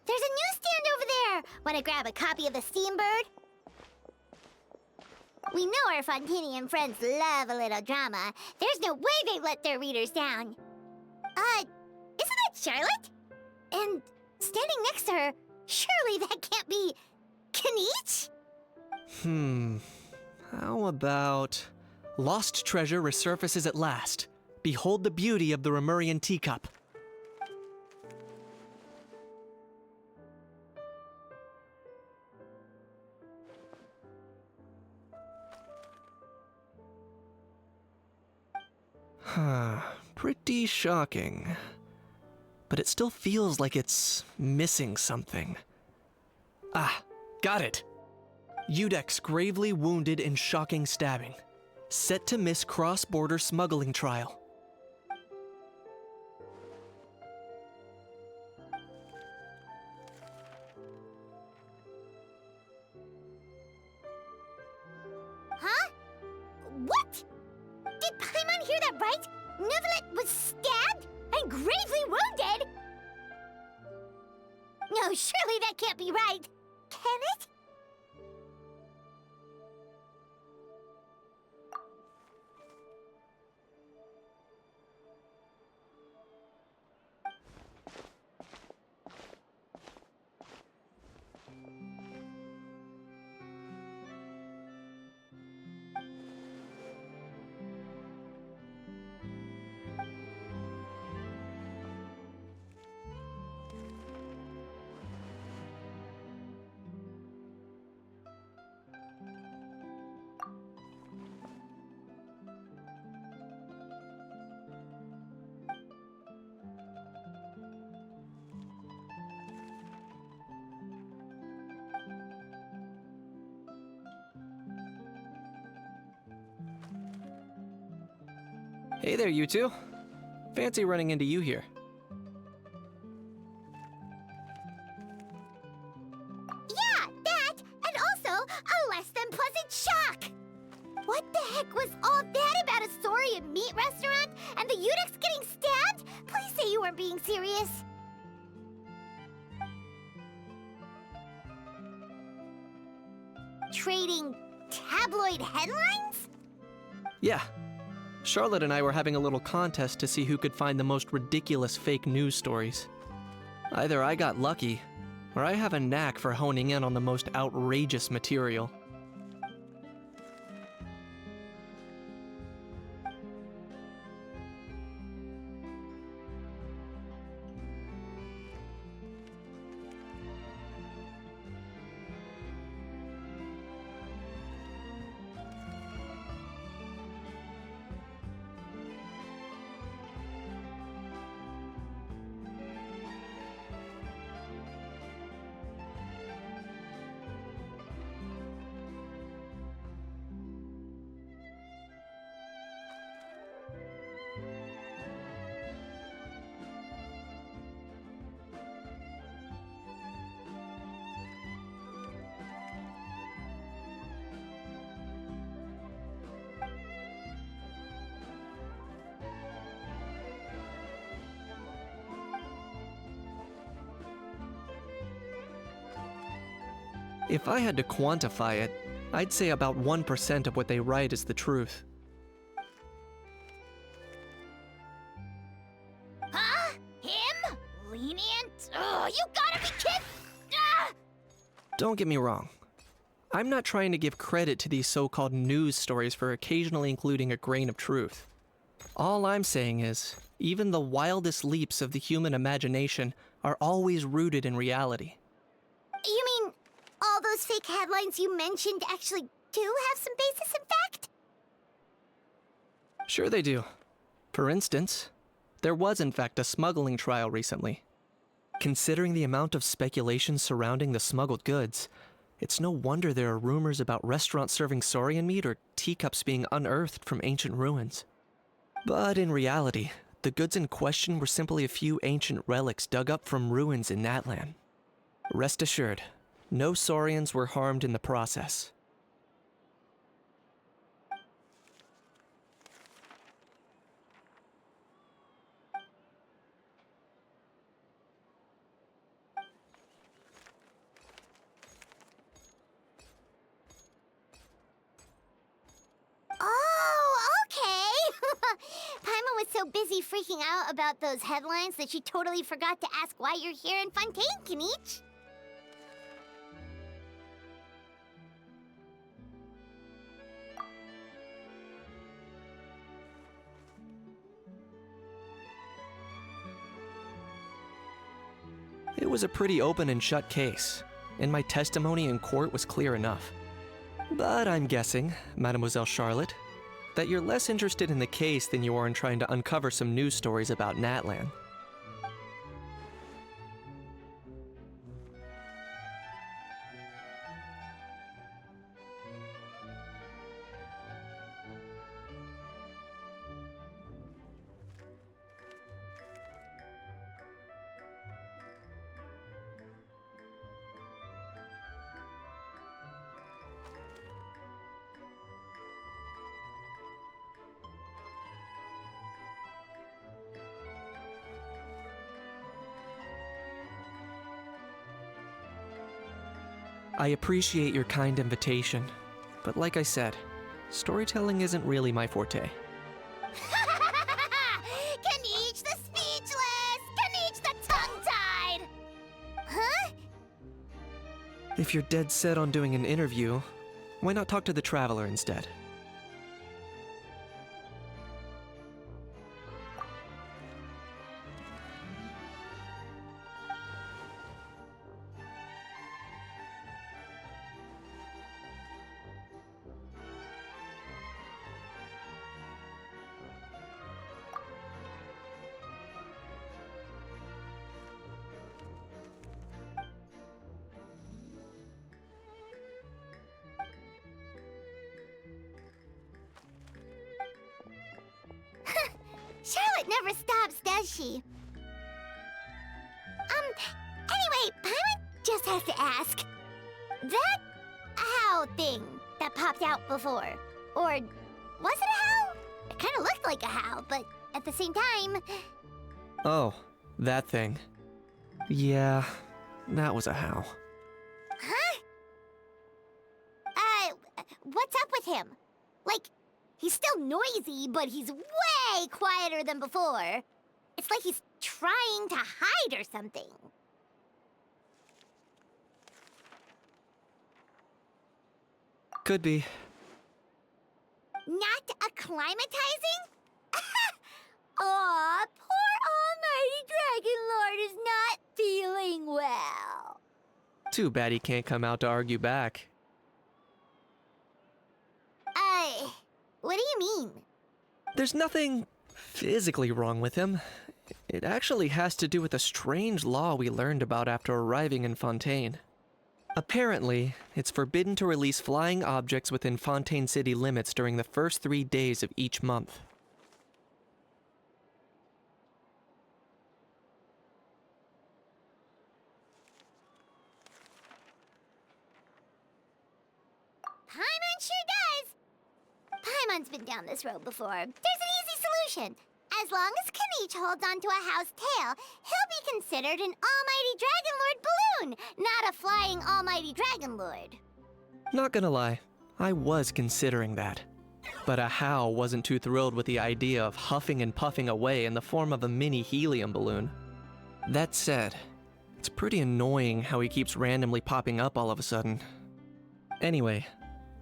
There's a newsstand over there! Wanna grab a copy of the Steambird? We know our Fontainian friends love a little drama. There's no way they'd let their readers down. Isn't that Charlotte? And standing next to her, surely that can't be Kaniche? How about... Lost treasure resurfaces at last. Behold the beauty of the Remurian teacup. Pretty shocking. But it still feels like it's missing something. Ah, got it! Udex gravely wounded in shocking stabbing. Set to miss cross-border smuggling trial. Huh? What? Did Paimon hear that right? Neuvillette was stabbed and gravely wounded? No, surely that can't be right. Can it? Hey there, you two. Fancy running into you here. Yeah, that, and also a less than pleasant shock. What the heck was all that about a Saurian meat restaurant and the Udex getting stabbed? Please say you weren't being serious. Trading tabloid headlines? Yeah. Charlotte and I were having a little contest to see who could find the most ridiculous fake news stories. Either I got lucky, or I have a knack for honing in on the most outrageous material. If I had to quantify it, I'd say about 1% of what they write is the truth. Huh? Him? Lenient? Oh, you gotta be kidding! Ah! Don't get me wrong. I'm not trying to give credit to these so-called news stories for occasionally including a grain of truth. All I'm saying is, even the wildest leaps of the human imagination are always rooted in reality. You mean all those fake headlines you mentioned actually do have some basis in fact? Sure they do. For instance, there was in fact a smuggling trial recently. Considering the amount of speculation surrounding the smuggled goods, it's no wonder there are rumors about restaurants serving saurian meat or teacups being unearthed from ancient ruins. But in reality, the goods in question were simply a few ancient relics dug up from ruins in Natlan. Rest assured, no saurians were harmed in the process. was so busy freaking out about those headlines that she totally forgot to ask why you're here in Fontaine, Kinich. It was a pretty open and shut case, and my testimony in court was clear enough. But I'm guessing, Mademoiselle Charlotte, that you're less interested in the case than you are in trying to uncover some news stories about Natlan. I appreciate your kind invitation, but like I said, storytelling isn't really my forte. Kinich the speechless! Kinich the tongue-tied! Huh? If you're dead set on doing an interview, why not talk to the Traveler instead? Charlotte never stops, does she? Anyway, Paimon just has to ask. That how thing that popped out before, or was it a how? It kind of looked like a how, but at the same time... Oh, that thing. Yeah, that was a how. Huh? What's up with him? Like, he's still noisy, but he's way quieter than before. It's like he's trying to hide or something. Could be. Not acclimatizing? Aw, poor Almighty Dragon Lord is not feeling well. Too bad he can't come out to argue back. What do you mean? There's nothing physically wrong with him. It actually has to do with a strange law we learned about after arriving in Fontaine. Apparently, it's forbidden to release flying objects within Fontaine city limits during the first 3 days of each month. Paimon sure does. Paimon's been down this road before. There's an easy solution. As long as Kinich holds onto a house tail, he'll be considered an Almighty Dragon Lord balloon, not a flying Almighty Dragon Lord. Not gonna lie, I was considering that. But a How wasn't too thrilled with the idea of huffing and puffing away in the form of a mini helium balloon. That said, it's pretty annoying how he keeps randomly popping up all of a sudden. Anyway,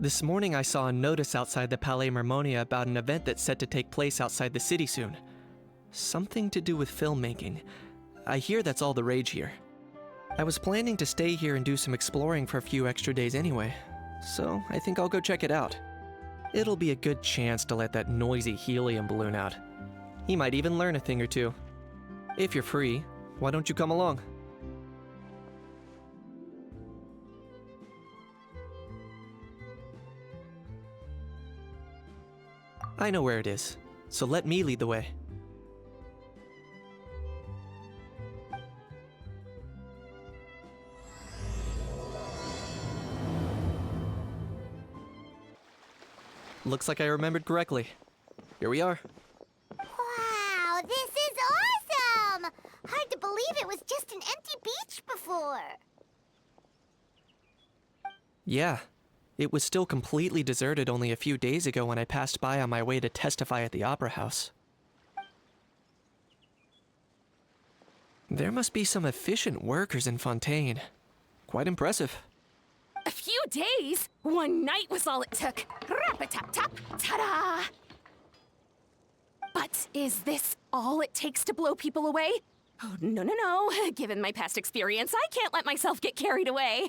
this morning I saw a notice outside the Palais Mermonia about an event that's set to take place outside the city soon. Something to do with filmmaking. I hear that's all the rage here. I was planning to stay here and do some exploring for a few extra days anyway, so I think I'll go check it out. It'll be a good chance to let that noisy helium balloon out. He might even learn a thing or two. If you're free, why don't you come along? I know where it is, so let me lead the way. Looks like I remembered correctly. Here we are. Wow, this is awesome! Hard to believe it was just an empty beach before. Yeah, it was still completely deserted only a few days ago when I passed by on my way to testify at the Opera House. There must be some efficient workers in Fontaine. Quite impressive. A few days? One night was all it took. Rap-a-tap-tap, ta-da! But is this all it takes to blow people away? Oh, no, no, no. Given my past experience, I can't let myself get carried away.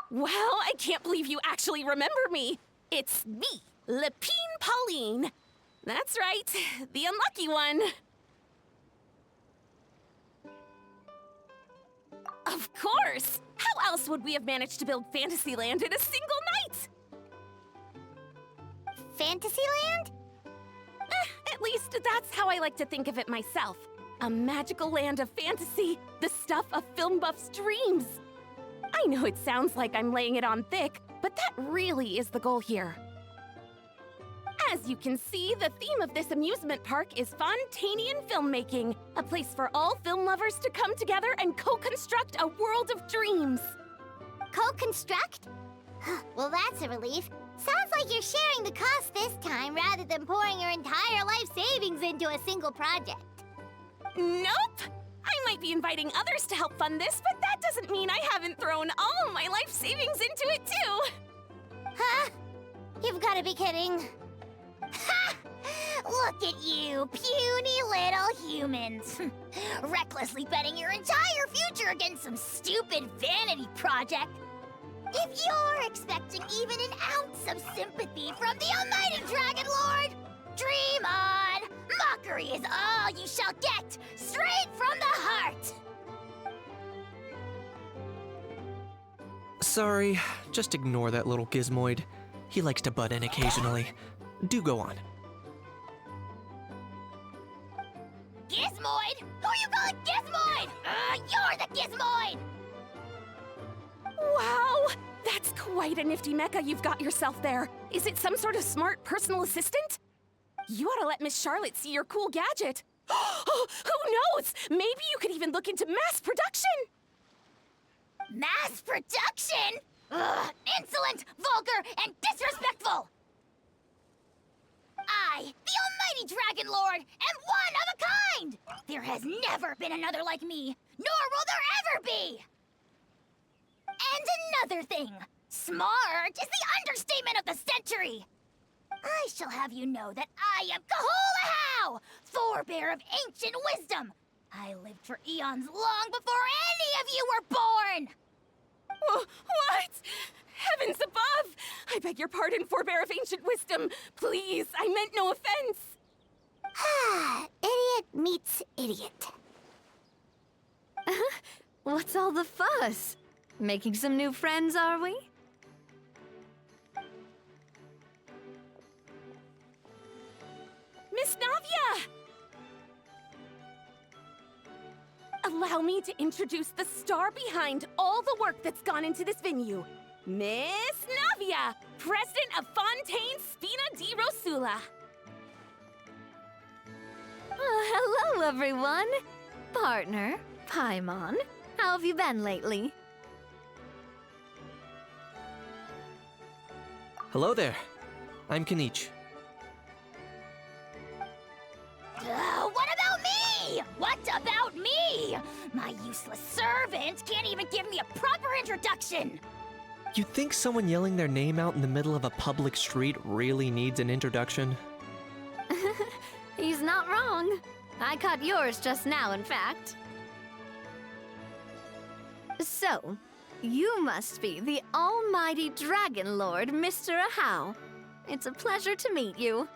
Well, I can't believe you actually remember me. It's me, Lepine Pauline. That's right, the unlucky one. Of course! How else would we have managed to build Fantasyland in a single night? Fantasyland? At least that's how I like to think of it myself. A magical land of fantasy, the stuff of film buffs' dreams. I know it sounds like I'm laying it on thick, but that really is the goal here. As you can see, the theme of this amusement park is Fontainian filmmaking, a place for all film lovers to come together and co-construct a world of dreams. Co-construct? Well, that's a relief. Sounds like you're sharing the cost this time rather than pouring your entire life savings into a single project. Nope! I might be inviting others to help fund this, but that doesn't mean I haven't thrown all my life savings into it too! Huh? You've got to be kidding. Ha! Look at you, puny little humans. Recklessly betting your entire future against some stupid vanity project. If you're expecting even an ounce of sympathy from the almighty Dragon Lord, dream on! Mockery is all you shall get, straight from the heart! Sorry, just ignore that little gizmoid. He likes to butt in occasionally. Do go on. Gizmoid? Who you calling Gizmoid? You're the Gizmoid! Wow! That's quite a nifty mecha you've got yourself there. Is it some sort of smart personal assistant? You ought to let Miss Charlotte see your cool gadget. Oh, who knows? Maybe you could even look into mass production! Mass production? Ugh, insolent, vulgar, and disrespectful! I, the almighty Dragon Lord, am one of a kind! There has never been another like me, nor will there ever be! And another thing, smart is the understatement of the century! I shall have you know that I am Kahulahau, forebear of ancient wisdom! I lived for eons long before any of you were born! What? Heavens above! I beg your pardon, forebear of ancient wisdom. Please, I meant no offense. Idiot meets idiot. What's all the fuss? Making some new friends, are we? Miss Navia! Allow me to introduce the star behind all the work that's gone into this venue. Miss Navia, president of Fontaine Spina di Rosula. Hello, everyone. Partner, Paimon, how have you been lately? Hello there. I'm Kanich. What about me? What about me? My useless servant can't even give me a proper introduction. You'd think someone yelling their name out in the middle of a public street really needs an introduction? He's not wrong. I caught yours just now, in fact. So, you must be the almighty Dragon Lord, Mr. Ahau. It's a pleasure to meet you.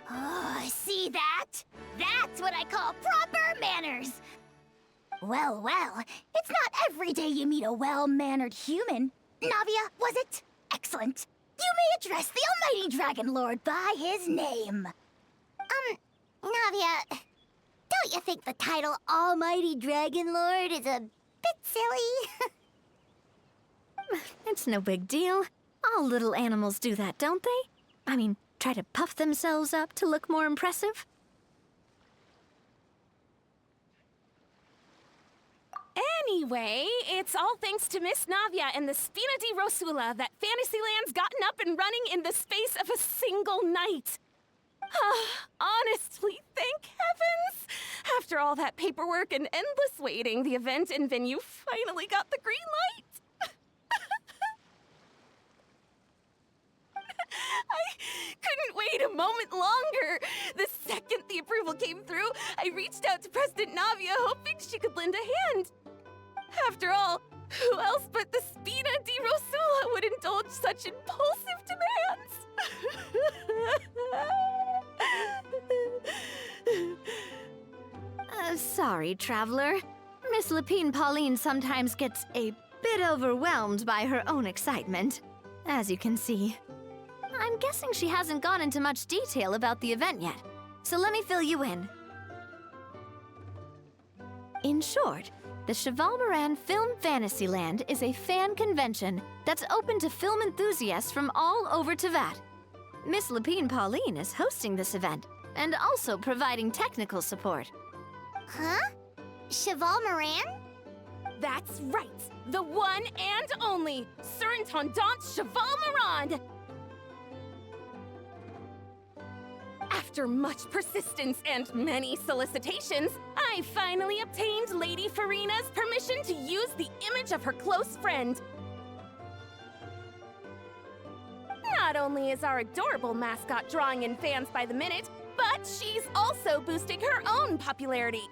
Oh, see that? That's what I call proper manners. Well, well, it's not every day you meet a well-mannered human. Navia, was it? Excellent. You may address the almighty Dragon Lord by his name. Navia, don't you think the title Almighty Dragon Lord is a bit silly? It's no big deal. All little animals do that, don't they? I mean, try to puff themselves up to look more impressive. Anyway, it's all thanks to Miss Navia and the Spina di Rosula that Fantasyland's gotten up and running in the space of a single night. Honestly, thank heavens! After all that paperwork and endless waiting, the event and venue finally got the green light. I couldn't wait a moment longer. The second the approval came through, I reached out to President Navia, hoping she could lend a hand. After all, who else but the Spina di Rosula would indulge such impulsive demands? Sorry, traveler. Miss Lapine Pauline sometimes gets a bit overwhelmed by her own excitement, as you can see. I'm guessing she hasn't gone into much detail about the event yet, so let me fill you in. In short, the Cheval Moran Film Fantasyland is a fan convention that's open to film enthusiasts from all over Teyvat. Miss Lapine Pauline is hosting this event and also providing technical support. Huh? Cheval Moran? That's right! The one and only Surintendant Cheval Moran! After much persistence and many solicitations, I finally obtained Lady Farina's permission to use the image of her close friend. Not only is our adorable mascot drawing in fans by the minute, but she's also boosting her own popularity.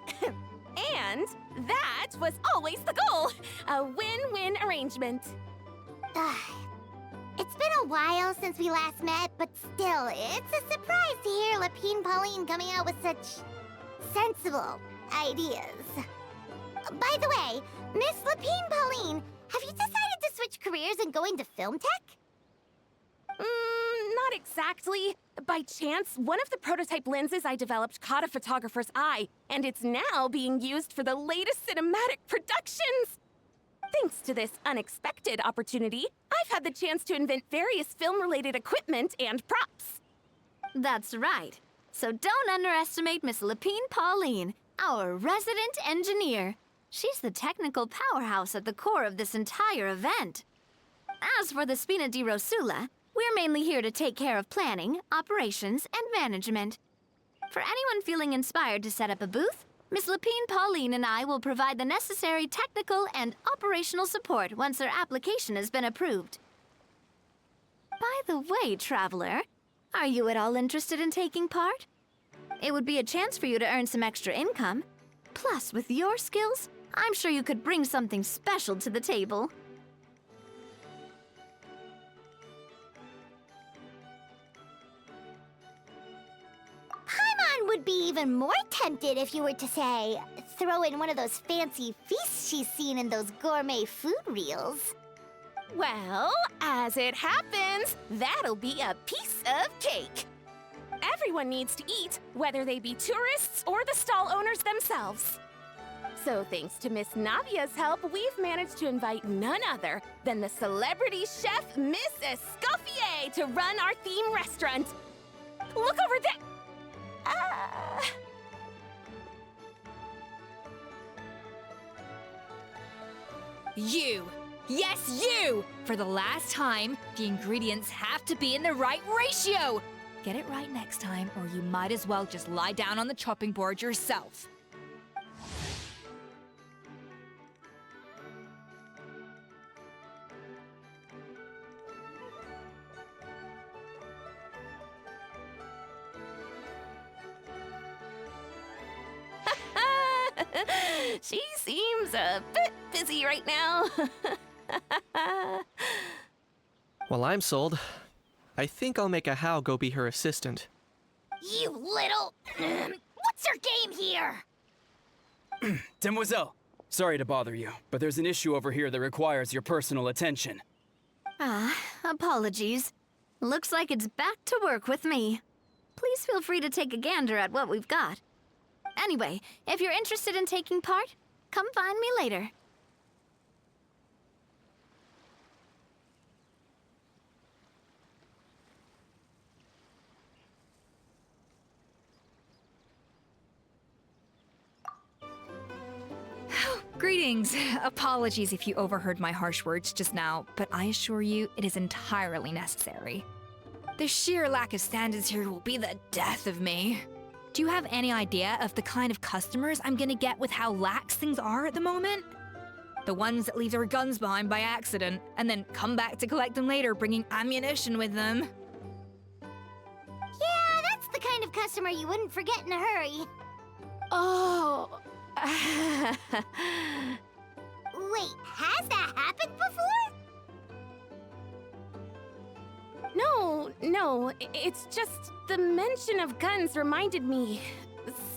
And that was always the goal! A win-win arrangement. It's been a while since we last met, but still, it's a surprise to hear Lapine Pauline coming out with such sensible ideas. By the way, Miss Lapine Pauline, have you decided to switch careers and go into film tech? Not exactly. By chance, one of the prototype lenses I developed caught a photographer's eye, and it's now being used for the latest cinematic productions. Thanks to this unexpected opportunity, I've had the chance to invent various film-related equipment and props. That's right. So don't underestimate Miss Lapine Pauline, our resident engineer. She's the technical powerhouse at the core of this entire event. As for the Spina di Rosula, we're mainly here to take care of planning, operations, and management. For anyone feeling inspired to set up a booth, Miss Lapine Pauline and I will provide the necessary technical and operational support once their application has been approved. By the way, traveler, are you at all interested in taking part? It would be a chance for you to earn some extra income. Plus, with your skills, I'm sure you could bring something special to the table. Paimon would be even more tempted if you were to, say, throw in one of those fancy feasts she's seen in those gourmet food reels. Well, as it happens, that'll be a piece of cake. Everyone needs to eat, whether they be tourists or the stall owners themselves. So thanks to Miss Navia's help, we've managed to invite none other than the celebrity chef, Miss Escoffier, to run our theme restaurant. Look over there! You! Yes, you! For the last time, the ingredients have to be in the right ratio! Get it right next time, or you might as well just lie down on the chopping board yourself. She seems a bit busy right now. Well, I'm sold. I think I'll make a How go be her assistant. You little... What's your game here? Demoiselle, sorry to bother you, but there's an issue over here that requires your personal attention. Apologies. Looks like it's back to work with me. Please feel free to take a gander at what we've got. Anyway, if you're interested in taking part, come find me later. Greetings. Apologies if you overheard my harsh words just now, but I assure you it is entirely necessary. The sheer lack of standards here will be the death of me. Do you have any idea of the kind of customers I'm gonna get with how lax things are at the moment? The ones that leave their guns behind by accident, and then come back to collect them later, bringing ammunition with them. Yeah, that's the kind of customer you wouldn't forget in a hurry. Oh. Wait, has that happened before? No, it's just the mention of guns reminded me.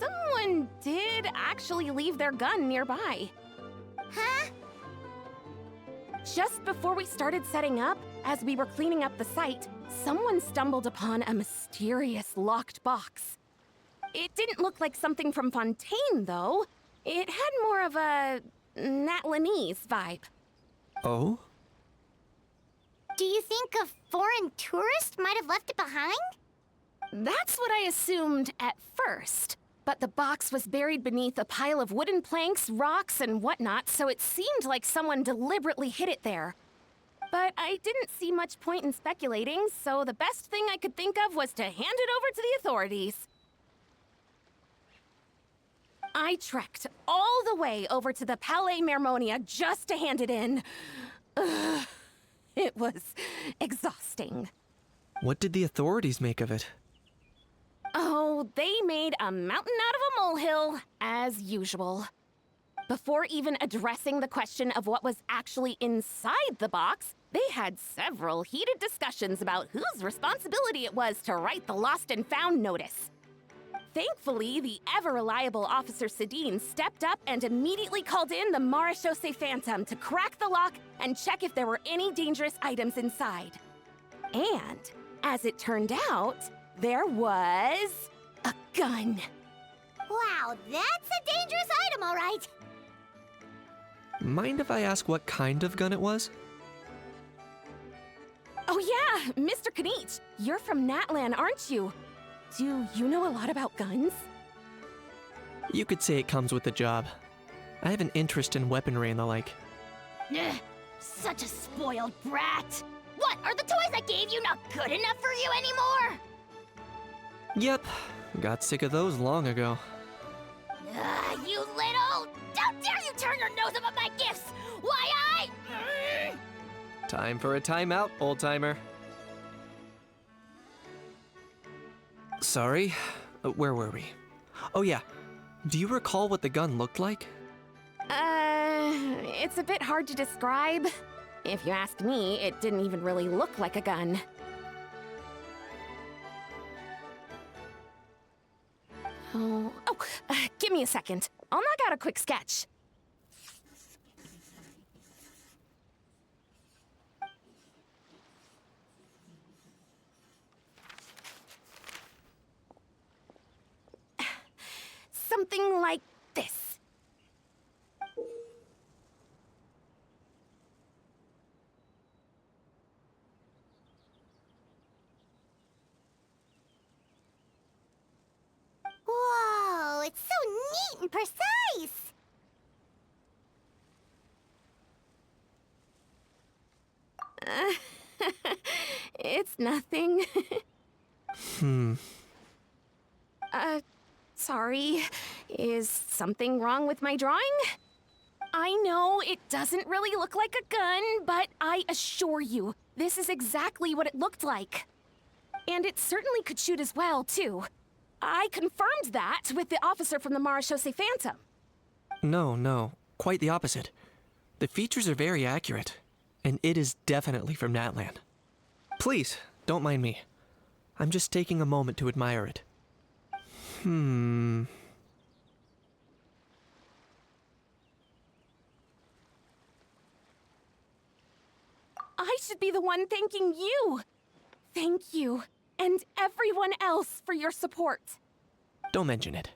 Someone did actually leave their gun nearby. Huh? Just before we started setting up, as we were cleaning up the site, someone stumbled upon a mysterious locked box. It didn't look like something from Fontaine, though. It had more of a Natlanese vibe. Oh? Do you think a foreign tourist might have left it behind? That's what I assumed at first. But the box was buried beneath a pile of wooden planks, rocks, and whatnot, so it seemed like someone deliberately hid it there. But I didn't see much point in speculating, so the best thing I could think of was to hand it over to the authorities. I trekked all the way over to the Palais Mermonia just to hand it in. Ugh, it was exhausting. What did the authorities make of it? Oh, they made a mountain out of a molehill, as usual. Before even addressing the question of what was actually inside the box, they had several heated discussions about whose responsibility it was to write the lost and found notice. Thankfully, the ever-reliable Officer Sedine stepped up and immediately called in the Marechaussee Phantom to crack the lock and check if there were any dangerous items inside. And, as it turned out, there was a gun. Wow, that's a dangerous item, all right. Mind if I ask what kind of gun it was? Oh yeah, Mr. Kanich, you're from Natlan, aren't you? Do you know a lot about guns? You could say it comes with the job. I have an interest in weaponry and the like. Ugh, such a spoiled brat. What, are the toys I gave you not good enough for you anymore? Yep, got sick of those long ago. You little... Don't dare you turn your nose up at my gifts! Why, Time for a timeout, old-timer. Sorry, where were we? Oh yeah, do you recall what the gun looked like? It's a bit hard to describe. If you ask me, it didn't even really look like a gun. Give me a second. I'll knock out a quick sketch. Something like this. Whoa, it's so neat and precise! It's nothing. Sorry. Is something wrong with my drawing? I know it doesn't really look like a gun, but I assure you, this is exactly what it looked like. And it certainly could shoot as well, too. I confirmed that with the officer from the Marechaussee Phantom. No, quite the opposite. The features are very accurate, and it is definitely from Natlan. Please, don't mind me. I'm just taking a moment to admire it. I should be the one thanking you. Thank you, and everyone else for your support. Don't mention it.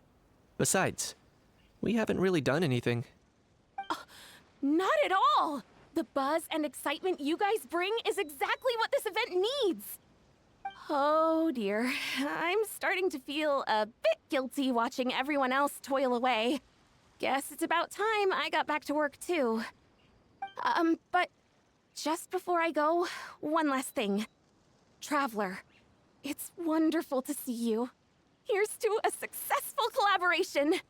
Besides, we haven't really done anything. Not at all. The buzz and excitement you guys bring is exactly what this event needs. Oh dear, I'm starting to feel a bit guilty watching everyone else toil away. Guess it's about time I got back to work too. But just before I go, one last thing. Traveler, it's wonderful to see you. Here's to a successful collaboration!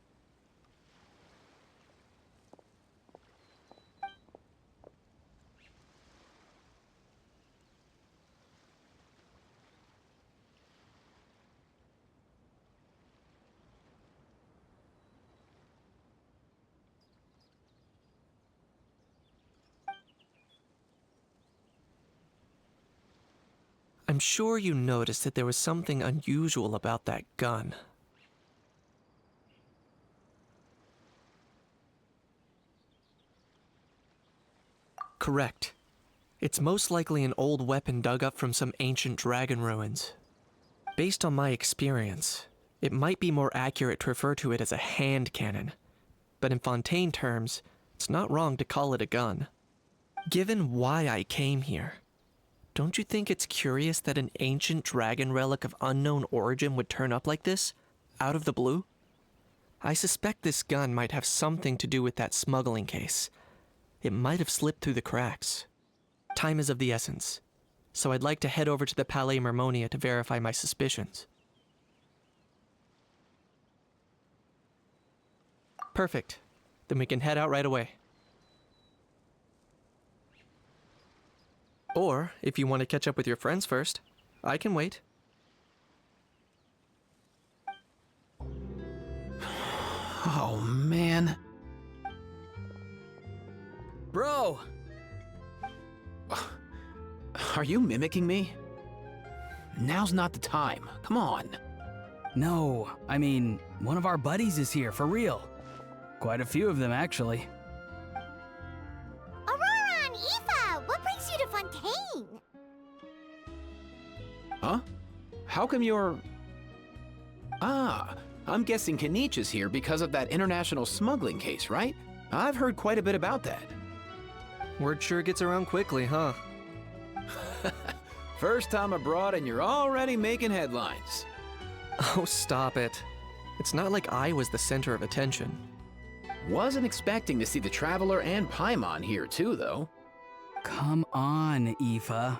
I'm sure you noticed that there was something unusual about that gun. Correct. It's most likely an old weapon dug up from some ancient dragon ruins. Based on my experience, it might be more accurate to refer to it as a hand cannon. But in Fontaine terms, it's not wrong to call it a gun. Given why I came here, don't you think it's curious that an ancient dragon relic of unknown origin would turn up like this, out of the blue? I suspect this gun might have something to do with that smuggling case. It might have slipped through the cracks. Time is of the essence, so I'd like to head over to the Palais Mermonia to verify my suspicions. Perfect. Then we can head out right away. Or, if you want to catch up with your friends first, I can wait. Oh, man. Bro! Are you mimicking me? Now's not the time. Come on. No, I mean, one of our buddies is here, for real. Quite a few of them, actually. Aurora and Aoife, what brings you to Fontaine? Huh? How come you're... Ah, I'm guessing Kanich is here because of that international smuggling case, right? I've heard quite a bit about that. Word sure gets around quickly, huh? First time abroad and you're already making headlines. Oh, stop it. It's not like I was the center of attention. Wasn't expecting to see the Traveler and Paimon here too, though. Come on, Aoife.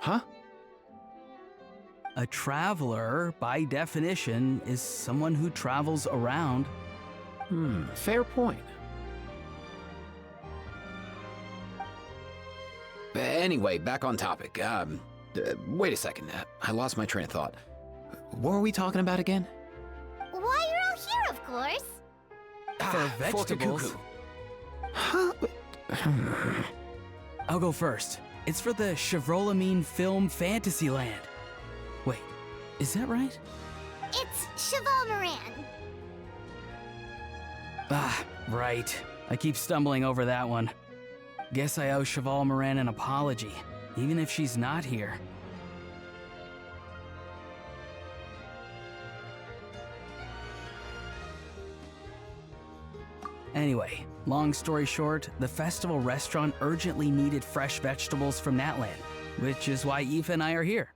Huh? A traveler, by definition, is someone who travels around. Fair point. Anyway, back on topic. Wait a second. I lost my train of thought. What were we talking about again? Why, you're all here, of course. For vegetables. Cuckoo. Huh? I'll go first. It's for the Chevrolamine Film Fantasyland. Wait, is that right? It's Cheval Moran. Ah, right. I keep stumbling over that one. Guess I owe Cheval Moran an apology, even if she's not here. Anyway, long story short, the festival restaurant urgently needed fresh vegetables from Natland, which is why Aoife and I are here.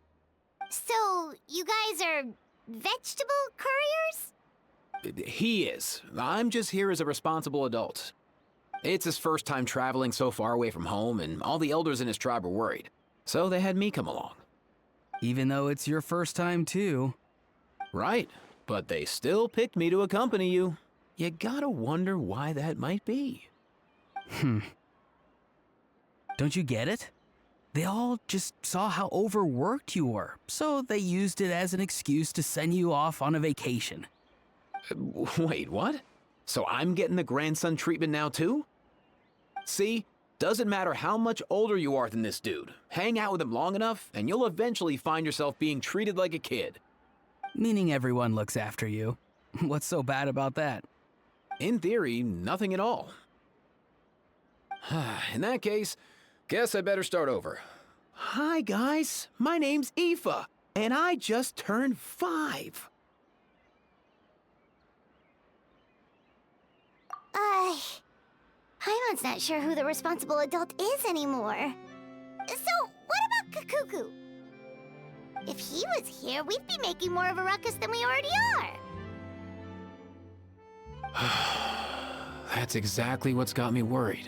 So, you guys are vegetable couriers? He is. I'm just here as a responsible adult. It's his first time traveling so far away from home, and all the elders in his tribe were worried. So they had me come along. Even though it's your first time too. Right, but they still picked me to accompany you. You gotta wonder why that might be. Don't you get it? They all just saw how overworked you were, so they used it as an excuse to send you off on a vacation. Wait, what? So I'm getting the grandson treatment now too? See? Doesn't matter how much older you are than this dude. Hang out with him long enough, and you'll eventually find yourself being treated like a kid. Meaning everyone looks after you. What's so bad about that? In theory, nothing at all. In that case, guess I better start over. Hi guys, my name's Aoife, and I just turned 5. Paimon's not sure who the responsible adult is anymore. So, what about Kakuku? If he was here, we'd be making more of a ruckus than we already are. That's exactly what's got me worried.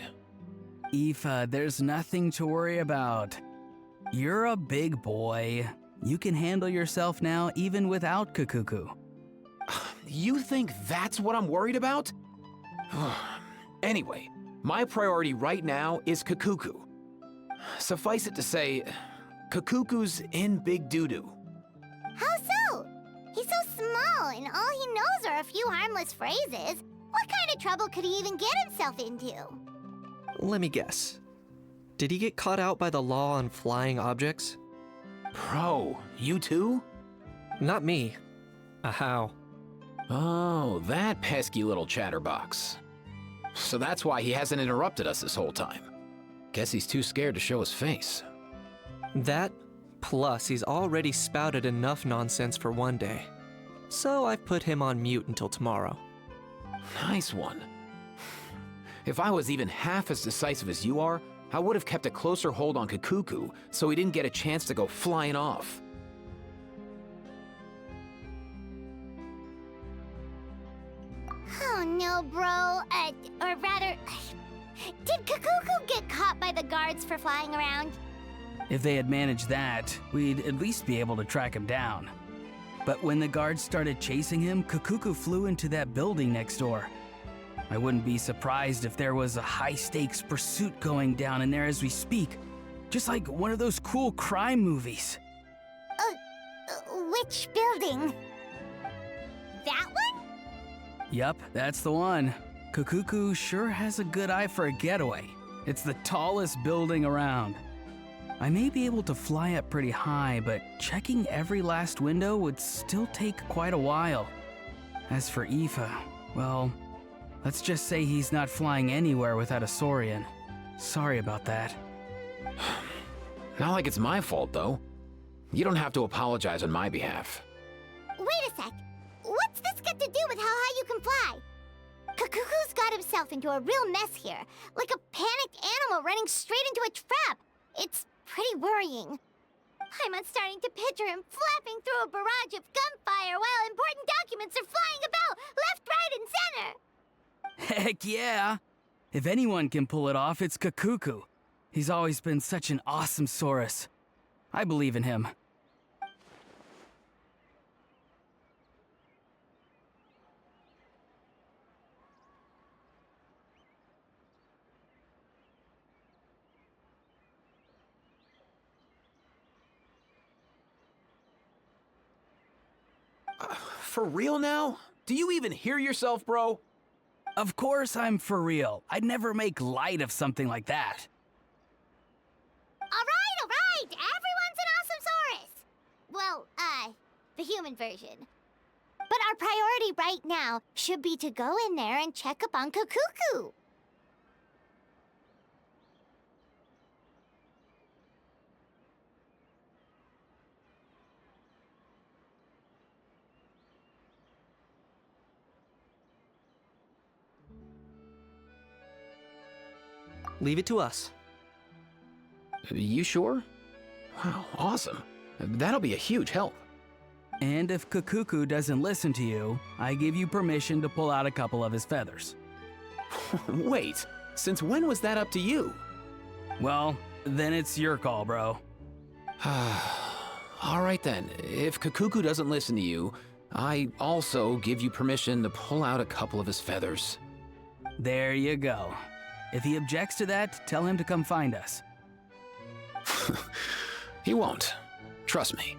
Aoife, there's nothing to worry about. You're a big boy. You can handle yourself now even without Kakuku. You think that's what I'm worried about? Anyway, my priority right now is Kakuku. Suffice it to say, Kakuku's in big doo-doo. How so? He's so small, and all he knows are a few harmless phrases. What kind of trouble could he even get himself into? Let me guess. Did he get caught out by the law on flying objects? Bro, you too? Not me. How? Oh, that pesky little chatterbox. So that's why he hasn't interrupted us this whole time. Guess he's too scared to show his face. That, plus he's already spouted enough nonsense for one day. So I've put him on mute until tomorrow. Nice one. If I was even half as decisive as you are, I would have kept a closer hold on Kakuku so he didn't get a chance to go flying off. Oh no, bro. Or rather, did Kakuku get caught by the guards for flying around? If they had managed that, we'd at least be able to track him down. But when the guards started chasing him, Kakuku flew into that building next door. I wouldn't be surprised if there was a high-stakes pursuit going down in there as we speak. Just like one of those cool crime movies. Which building? That one? Yup, that's the one. Kakuku sure has a good eye for a getaway. It's the tallest building around. I may be able to fly up pretty high, but checking every last window would still take quite a while. As for Aoife, well, let's just say he's not flying anywhere without a Saurian. Sorry about that. Not like it's my fault, though. You don't have to apologize on my behalf. Wait a sec. What's this got to do with how high you can fly? Kakuku's got himself into a real mess here, like a panicked animal running straight into a trap. It's pretty worrying. I'm starting to picture him flapping through a barrage of gunfire while important documents are flying about left, right, and center. Heck yeah! If anyone can pull it off, it's Kakuku. He's always been such an awesome Saurus. I believe in him. For real now? Do you even hear yourself, bro? Of course I'm for real. I'd never make light of something like that. All right. Everyone's an awesome Saurus. Well, the human version. But our priority right now should be to go in there and check up on Kakuku. Leave it to us. You sure? Wow, awesome. That'll be a huge help. And if Kakuku doesn't listen to you, I give you permission to pull out a couple of his feathers. Wait, since when was that up to you? Well, then it's your call, bro. All right then, if Kakuku doesn't listen to you, I also give you permission to pull out a couple of his feathers. There you go. If he objects to that, tell him to come find us. He won't. Trust me.